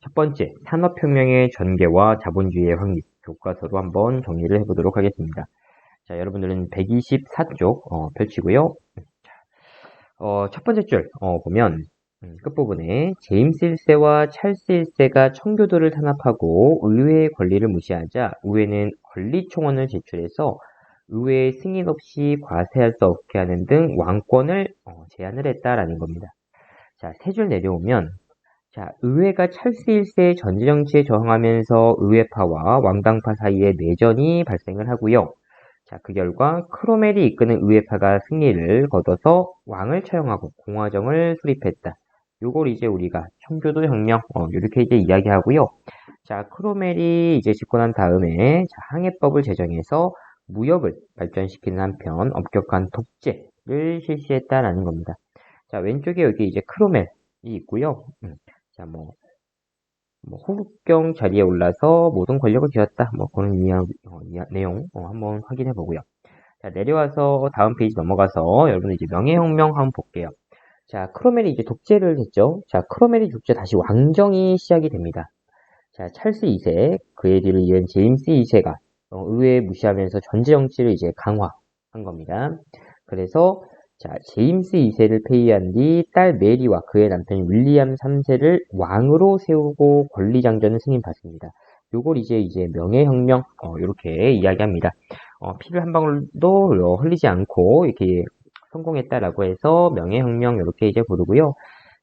첫 번째, 산업혁명의 전개와 자본주의의 확립. 교과서로 한번 정리를 해보도록 하겠습니다. 자, 여러분들은 124쪽 펼치고요. 첫 번째 줄 보면 끝부분에 제임스 1세와 찰스 1세가 청교도를 탄압하고 의회의 권리를 무시하자 의회는 권리총원을 제출해서 의회의 승인 없이 과세할 수 없게 하는 등 왕권을 제한을 했다라는 겁니다. 자, 세 줄 내려오면 자, 의회가 찰스 1세의 전제정치에 저항하면서 의회파와 왕당파 사이에 내전이 발생을 하고요. 자, 그 결과 크로멜이 이끄는 의회파가 승리를 거둬서 왕을 처형하고 공화정을 수립했다. 요걸 이제 우리가 청교도 혁명 이렇게 이제 이야기하고요. 자, 크로멜이 이제 집권한 다음에 자, 항해법을 제정해서 무역을 발전시키는 한편 엄격한 독재를 실시했다라는 겁니다. 자, 왼쪽에 여기 이제 크로멜이 있고요. 자, 호국경 자리에 올라서 모든 권력을 쥐었다. 그런 내용 한번 확인해 보고요. 자, 내려와서 다음 페이지 넘어가서 여러분 이제 명예혁명 한번 볼게요. 자, 크로멜이 이제 독재를 했죠. 자, 크로멜이 독재 다시 왕정이 시작이 됩니다. 자, 찰스 2세, 그의 뒤를 이은 제임스 2세가 의회 무시하면서 전제 정치를 이제 강화한 겁니다. 그래서 자, 제임스 2세를 폐위한 뒤 딸 메리와 그의 남편 윌리엄 3세를 왕으로 세우고 권리장전을 승인받습니다. 요걸 이제 명예혁명 이렇게 이야기합니다. 피를 한 방울도 흘리지 않고 이렇게 성공했다라고 해서 명예혁명 이렇게 이제 부르고요.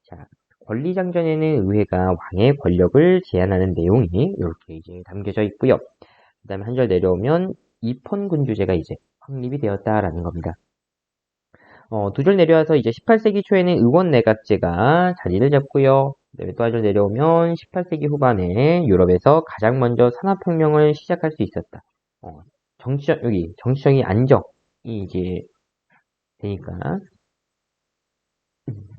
자, 권리장전에는 의회가 왕의 권력을 제한하는 내용이 이렇게 이제 담겨져 있고요. 그 다음에 한 절 내려오면 입헌군주제가 이제 확립이 되었다라는 겁니다. 두 줄 내려와서 이제 18세기 초에는 의원내각제가 자리를 잡고요. 또 한 줄 내려오면 18세기 후반에 유럽에서 가장 먼저 산업혁명을 시작할 수 있었다. 여기 정치적인 안정이 이제 되니까.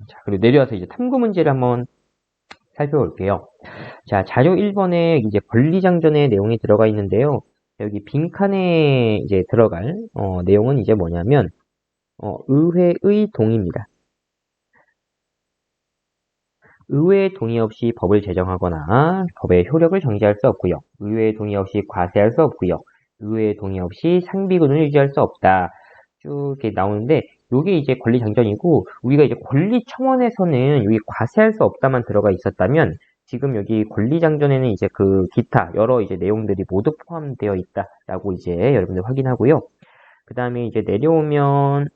자, 그리고 내려와서 이제 탐구 문제를 한번 살펴볼게요. 자, 자료 1번에 이제 권리장전의 내용이 들어가 있는데요. 여기 빈칸에 이제 들어갈 내용은 이제 뭐냐면 의회의 동의입니다. 의회의 동의 없이 법을 제정하거나 법의 효력을 정지할 수 없고요. 의회의 동의 없이 과세할 수 없고요. 의회의 동의 없이 상비군을 유지할 수 없다. 쭉 이렇게 나오는데 이게 이제 권리장전이고 우리가 이제 권리청원에서는 여기 과세할 수 없다만 들어가 있었다면 지금 여기 권리장전에는 이제 그 기타 여러 이제 내용들이 모두 포함되어 있다라고 이제 여러분들 확인하고요. 그 다음에 이제 내려오면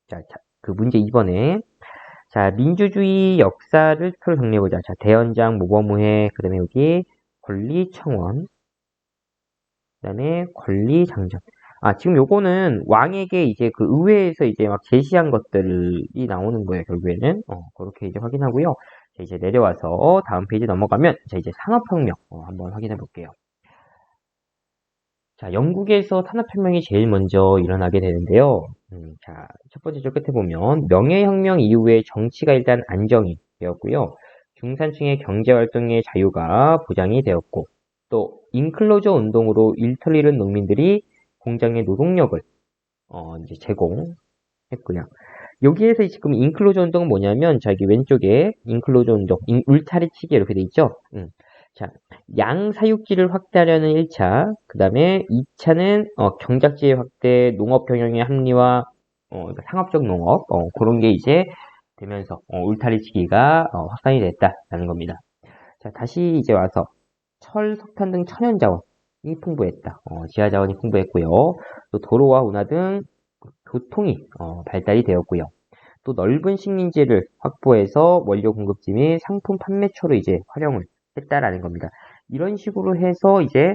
자, 그 문제 2번에 자, 민주주의 역사를 표로 정리해보자. 자, 대연장, 모범의회, 그 다음에 여기 권리청원, 그 다음에 권리장전. 지금 요거는 왕에게 이제 그 의회에서 이제 막 제시한 것들이 나오는 거예요, 결국에는. 그렇게 이제 확인하고요. 자, 이제 내려와서 다음 페이지 넘어가면, 자, 이제 산업혁명, 한번 확인해 볼게요. 자, 영국에서 산업혁명이 제일 먼저 일어나게 되는데요. 자, 첫 번째 줄 끝에 보면, 명예혁명 이후에 정치가 일단 안정이 되었고요. 중산층의 경제활동의 자유가 보장이 되었고, 또, 인클로저 운동으로 일터를 잃은 농민들이 공장의 노동력을, 이제 제공했고요. 여기에서 지금 인클로저 운동은 뭐냐면, 자, 여기 왼쪽에 인클로저 운동, 울타리치기 이렇게 돼 있죠? 자, 양사육지를 확대하려는 1차, 그 다음에 2차는 경작지의 확대, 농업 경영의 합리화, 그러니까 상업적 농업, 그런 게 이제 되면서 울타리치기가 확산이 됐다라는 겁니다. 자, 다시 이제 와서 철, 석탄 등 천연 자원이 풍부했다. 지하 자원이 풍부했고요. 또 도로와 운하 등 교통이 발달이 되었고요. 또 넓은 식민지를 확보해서 원료 공급지 및 상품 판매처로 이제 활용을 했다라는 겁니다. 이런 식으로 해서 이제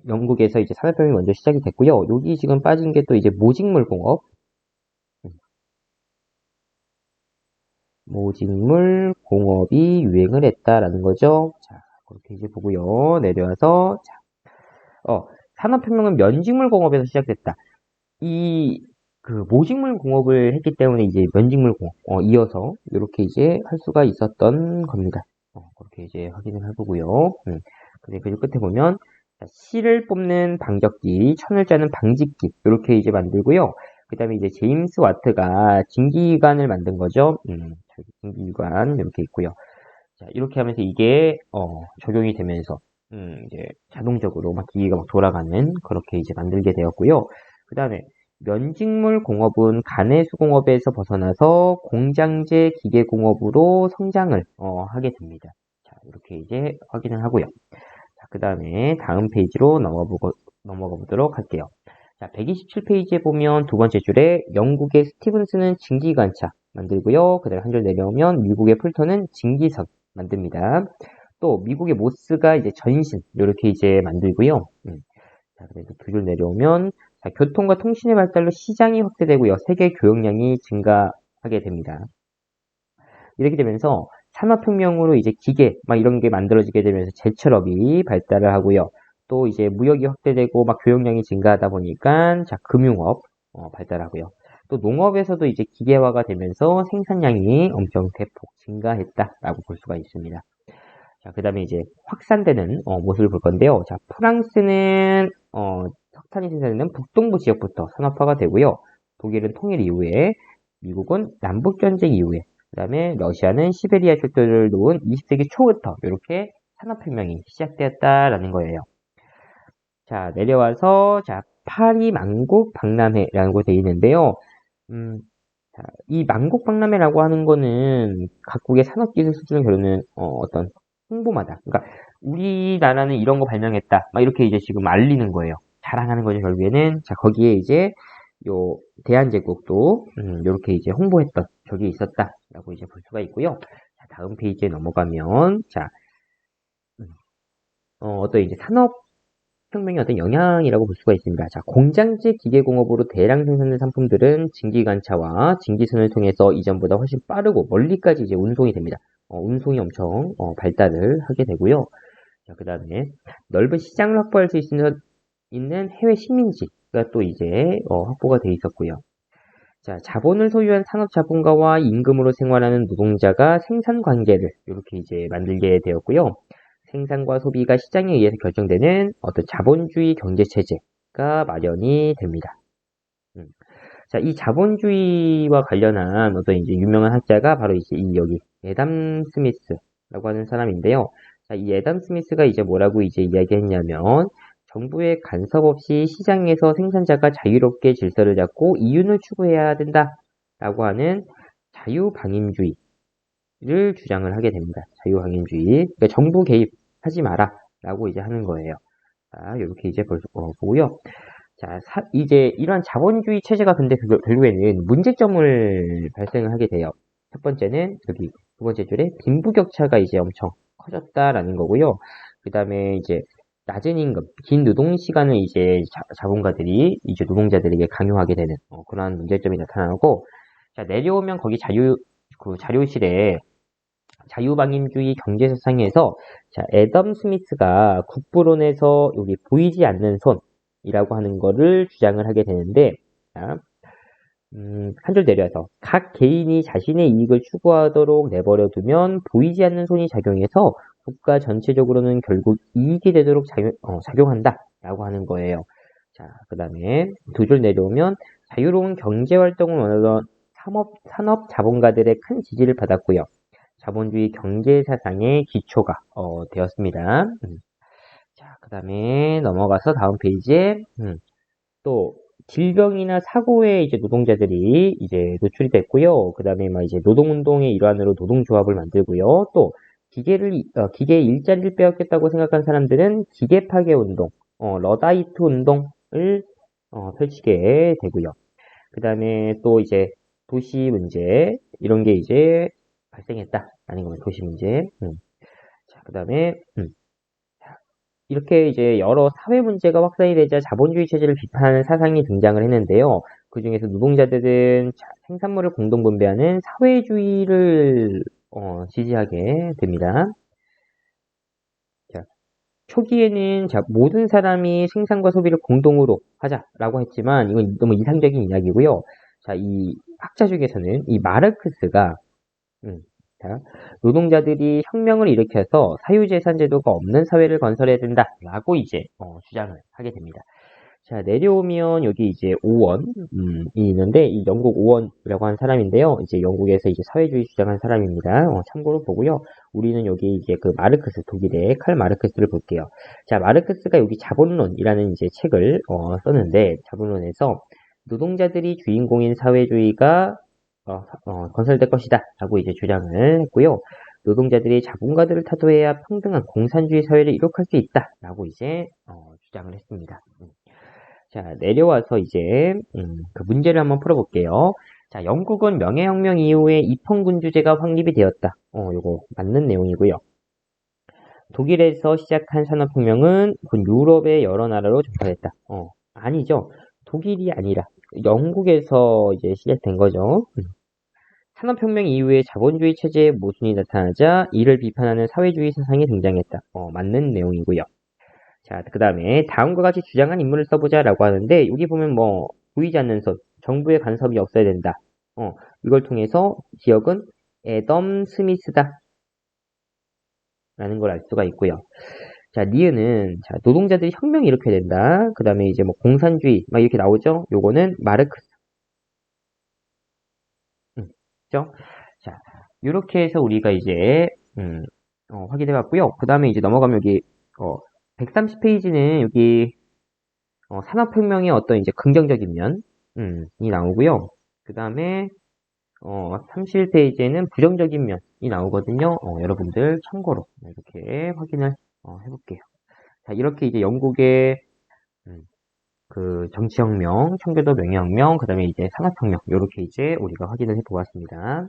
영국에서 이제 산업혁명이 먼저 시작이 됐고요. 여기 지금 빠진 게 또 이제 모직물 공업, 모직물 공업이 유행을 했다라는 거죠. 자, 그렇게 이제 보고요. 내려와서 자, 산업혁명은 면직물 공업에서 시작됐다. 그 모직물 공업을 했기 때문에 이제 면직물 공업 이어서 이렇게 이제 할 수가 있었던 겁니다. 그렇게 이제 확인을 해보고요. 그리고 끝에 보면 실을 뽑는 방적기, 천을 짜는 방직기 이렇게 이제 만들고요. 그 다음에 이제 제임스 와트가 증기기관을 만든 거죠. 저기 증기기관 이렇게 있고요. 자, 이렇게 하면서 이게 적용이 되면서 이제 자동적으로 막 기계가 막 돌아가는 그렇게 이제 만들게 되었고요. 그 다음에 면직물 공업은 가내수공업에서 벗어나서 공장제 기계공업으로 성장을 하게 됩니다. 자, 이렇게 이제 확인을 하고요. 자, 그 다음에 다음 페이지로 넘어가 보도록 할게요. 자, 127페이지에 보면 두 번째 줄에 영국의 스티븐스는 증기관차 만들고요. 그 다음에 한 줄 내려오면 미국의 풀턴은 증기선 만듭니다. 또 미국의 모스가 이제 전신 이렇게 이제 만들고요. 자, 그래서 두 줄 내려오면 자, 교통과 통신의 발달로 시장이 확대되고요. 세계 교역량이 증가하게 됩니다. 이렇게 되면서 산업혁명으로 이제 기계 막 이런 게 만들어지게 되면서 제철업이 발달을 하고요. 또 이제 무역이 확대되고 막 교역량이 증가하다 보니까 자, 금융업 발달하고요. 또 농업에서도 이제 기계화가 되면서 생산량이 엄청 대폭 증가했다라고 볼 수가 있습니다. 자, 그 다음에 이제 확산되는 모습을 볼 건데요. 자, 프랑스는 석탄이 생산되는 북동부 지역부터 산업화가 되고요. 독일은 통일 이후에, 미국은 남북전쟁 이후에, 그 다음에 러시아는 시베리아 철도를 놓은 20세기 초부터 이렇게 산업혁명이 시작되었다라는 거예요. 자, 내려와서 자, 파리 만국 박람회라는 곳에 있는데요. 자, 이 만국 박람회라고 하는 거는 각국의 산업기술 수준을 겨루는 어떤 홍보마다. 그러니까 우리나라는 이런 거 발명했다. 막 이렇게 이제 지금 알리는 거예요. 자랑하는 거죠, 결국에는. 자, 거기에 이제 요 대한제국도 이렇게 이제 홍보했던 적이 있었다라고 이제 볼 수가 있고요. 자, 다음 페이지에 넘어가면 자, 어떤 이제 산업혁명의 어떤 영향이라고 볼 수가 있습니다. 자, 공장제 기계공업으로 대량 생산된 상품들은 증기관차와 증기선을 통해서 이전보다 훨씬 빠르고 멀리까지 이제 운송이 됩니다. 운송이 엄청 발달을 하게 되고요. 자, 그 다음에 넓은 시장을 확보할 수 있는 해외 식민지가 또 이제 확보가 돼 있었고요. 자, 자본을 소유한 산업 자본가와 임금으로 생활하는 노동자가 생산 관계를 이렇게 이제 만들게 되었고요. 생산과 소비가 시장에 의해서 결정되는 어떤 자본주의 경제 체제가 마련이 됩니다. 자, 이 자본주의와 관련한 어떤 이제 유명한 학자가 바로 이제 이 여기 애담 스미스라고 하는 사람인데요. 자, 이 애담 스미스가 이제 뭐라고 이제 이야기했냐면 정부의 간섭 없이 시장에서 생산자가 자유롭게 질서를 잡고 이윤을 추구해야 된다라고 하는 자유방임주의를 주장을 하게 됩니다. 자유방임주의. 그러니까 정부 개입하지 마라라고 이제 하는 거예요. 자, 이렇게 이제 보고요. 자, 이제 이러한 자본주의 체제가 근데 결국에는 문제점을 발생을 하게 돼요. 첫 번째는 여기 두 번째 줄에 빈부격차가 이제 엄청 커졌다라는 거고요. 그 다음에 이제 낮은 임금, 긴 노동 시간을 이제 자본가들이 이제 노동자들에게 강요하게 되는 그러한 문제점이 나타나고, 자, 내려오면 거기 그 자료실에 자유방임주의 경제사상에서 자, 애덤 스미스가 국부론에서 여기 보이지 않는 손이라고 하는 거를 주장을 하게 되는데, 자, 한 줄 내려서 각 개인이 자신의 이익을 추구하도록 내버려 두면 보이지 않는 손이 작용해서 국가 전체적으로는 결국 이익이 되도록 작용한다라고 하는 거예요. 자, 그 다음에 두 줄 내려오면 자유로운 경제 활동을 원하던 산업 자본가들의 큰 지지를 받았고요. 자본주의 경제 사상의 기초가 되었습니다. 자, 그 다음에 넘어가서 다음 페이지에 또 질병이나 사고에 이제 노동자들이 이제 노출이 됐고요. 그 다음에 막 이제 노동운동의 일환으로 노동조합을 만들고요. 또 기계의 일자리를 빼앗겠다고 생각한 사람들은 기계 파괴 운동, 러다이트 운동을 펼치게 되고요. 그 다음에 또 이제 도시 문제 이런 게 이제 발생했다라는 겁니다. 도시 문제. 자, 그 다음에 이렇게 이제 여러 사회 문제가 확산이 되자 자본주의 체제를 비판하는 사상이 등장을 했는데요. 그 중에서 노동자들은 생산물을 공동 분배하는 사회주의를 지지하게 됩니다. 자, 초기에는 모든 사람이 생산과 소비를 공동으로 하자라고 했지만 이건 너무 이상적인 이야기고요. 자, 이 학자 중에서는 이 마르크스가 자, 노동자들이 혁명을 일으켜서 사유재산 제도가 없는 사회를 건설해야 된다라고 이제 주장을 하게 됩니다. 자, 내려오면 여기 이제 오원이 있는데, 이 영국 오원이라고 하는 사람인데요. 이제 영국에서 이제 사회주의 주장한 사람입니다. 참고로 보고요. 우리는 여기 이제 그 마르크스, 독일의 칼 마르크스를 볼게요. 자, 마르크스가 여기 자본론이라는 이제 책을 썼는데, 자본론에서 노동자들이 주인공인 사회주의가 건설될 것이다 라고 이제 주장을 했고요. 노동자들이 자본가들을 타도해야 평등한 공산주의 사회를 이룩할 수 있다 라고 이제 주장을 했습니다. 자, 내려와서 이제 그 문제를 한번 풀어볼게요. 자, 영국은 명예혁명 이후에 입헌군주제가 확립이 되었다. 요거 맞는 내용이고요. 독일에서 시작한 산업혁명은 곧 유럽의 여러 나라로 전파됐다. 아니죠. 독일이 아니라 영국에서 이제 시작된 거죠. 산업혁명 이후에 자본주의 체제의 모순이 나타나자 이를 비판하는 사회주의 세상이 등장했다. 맞는 내용이고요. 자, 그 다음에 다음과 같이 주장한 인물을 써보자 라고 하는데 여기 보면 뭐 보이지 않는 선, 정부의 간섭이 없어야 된다. 이걸 통해서 지역은 애덤 스미스다 라는 걸 알 수가 있고요. 자, 니은은 자, 노동자들이 혁명을 일으켜야 된다. 그 다음에 이제 뭐 공산주의 막 이렇게 나오죠. 요거는 마르크스. 그죠? 자, 이렇게 해서 우리가 이제 확인해 봤고요. 그 다음에 이제 넘어가면 여기 130페이지는 여기 산업혁명의 어떤 이제 긍정적인 면이 나오고요. 그 다음에 31페이지에는 부정적인 면이 나오거든요. 여러분들 참고로 이렇게 확인을 해볼게요. 자, 이렇게 이제 영국의 그 정치혁명, 청교도 명예혁명, 그 다음에 이제 산업혁명 이렇게 이제 우리가 확인을 해보았습니다.